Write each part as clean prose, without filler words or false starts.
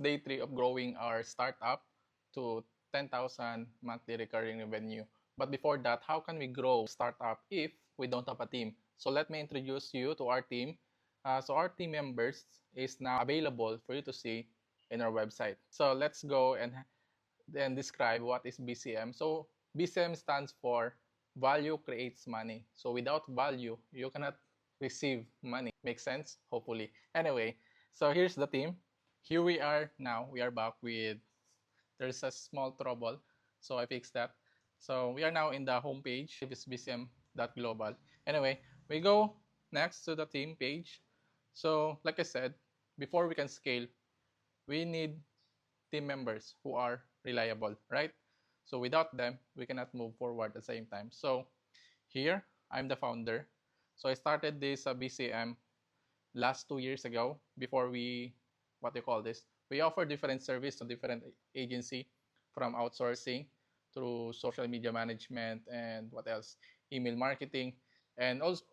day 3 of growing our startup to 10,000 monthly recurring revenue. But before that, how can we grow startup if we don't have a team? So let me introduce you to our team. So our team members is now available for you to see in our website. So let's go and then describe what is BCM. So BCM stands for Value Creates Money. So without value, you cannot receive money. Make sense? Hopefully. Anyway, so here's the team. Here we are now. We are back with, there's a small trouble. So I fixed that. So we are now in the home page. It's bcm.global. Anyway, we go next to the team page. So like I said, before we can scale, we need team members who are reliable, right? So without them, we cannot move forward at the same time. So here, I'm the founder. So I started this BCM last 2 years ago before we, what do you call this? We offer different service to different agency, from outsourcing through social media management and what else? Email marketing, and also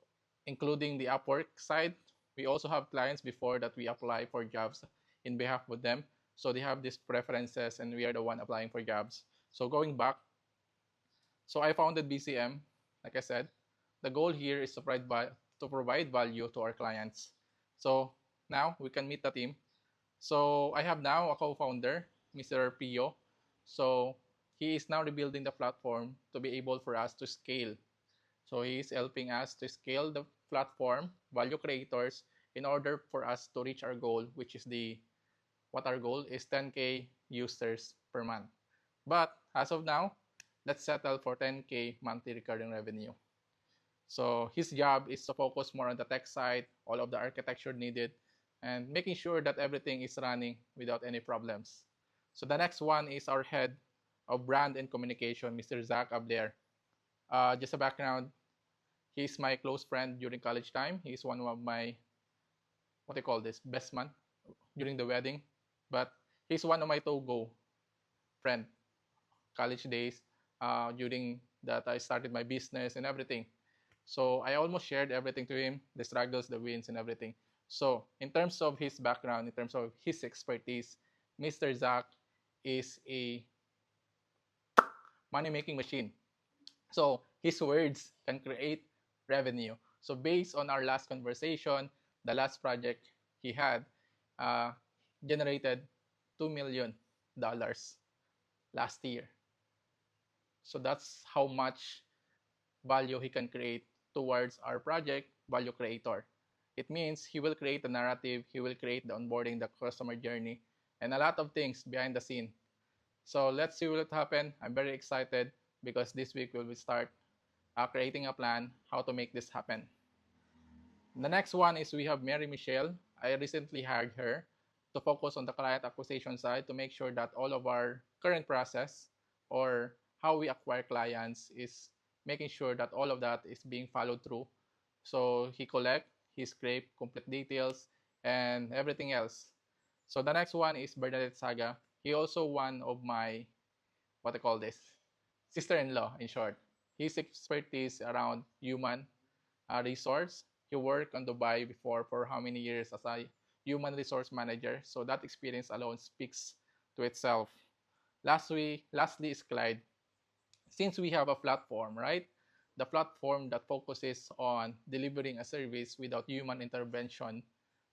including the Upwork side. We also have clients before that we apply for jobs in behalf of them. So they have these preferences and we are the one applying for jobs. So going back, so I founded BCM. Like I said, the goal here is to provide value to our clients. So now we can meet the team. So I have now a co-founder, Mr. Pio. So he is now rebuilding the platform to be able for us to scale. So he is helping us to scale the platform, value creators, in order for us to reach our goal, which is what our goal is 10K users per month. But as of now, let's settle for 10K monthly recurring revenue. So his job is to focus more on the tech side, all of the architecture needed, and making sure that everything is running without any problems. So the next one is our head of brand and communication, Mr. Zach Abler. Just a background, he's my close friend during college time. He's one of my, what do you call this, best man during the wedding. But he's one of my Togo friend, college days, during that I started my business and everything. So I almost shared everything to him, the struggles, the wins, and everything. So in terms of his background, in terms of his expertise, Mr. Zach is a money-making machine. So his words can create revenue. So based on our last conversation, the last project he had uh, generated $2 million last year. So that's how much value he can create towards our project, Value Creator. It means he will create the narrative, he will create the onboarding, the customer journey, and a lot of things behind the scene. So let's see what will happen. I'm very excited because this week we will start creating a plan how to make this happen. The next one is we have Mary Michelle. I recently hired her to focus on the client acquisition side to make sure that all of our current process or how we acquire clients is making sure that all of that is being followed through. So he scrape complete details and everything else. So the next one is Bernadette Saga. He also one of my, what I call this, sister-in-law in short. His expertise around human resource. He worked on Dubai before for how many years as a human resource manager. So that experience alone speaks to itself. Lastly is Clyde. Since we have a platform, right? The platform that focuses on delivering a service without human intervention.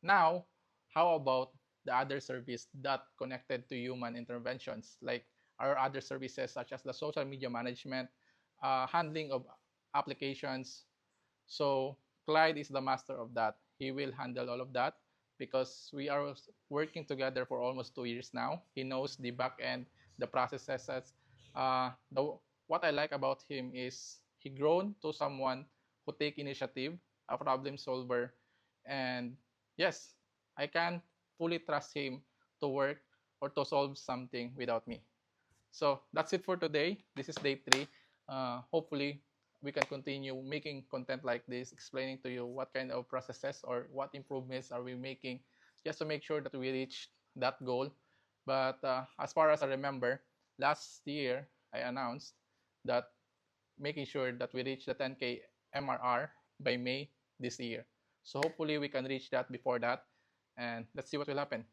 Now, how about the other service that connected to human interventions, like our other services such as the social media management, handling of applications. So Clyde is the master of that. He will handle all of that because we are working together for almost 2 years now. He knows the back end, the processes. What I like about him is he grown to someone who take initiative, a problem solver, and yes, I can fully trust him to work or to solve something without me. So that's it for today. This is day 3. Hopefully, we can continue making content like this, explaining to you what kind of processes or what improvements are we making just to make sure that we reach that goal. But as far as I remember, last year I announced that making sure that we reach the 10K MRR by May this year. So hopefully we can reach that before that, and let's see what will happen.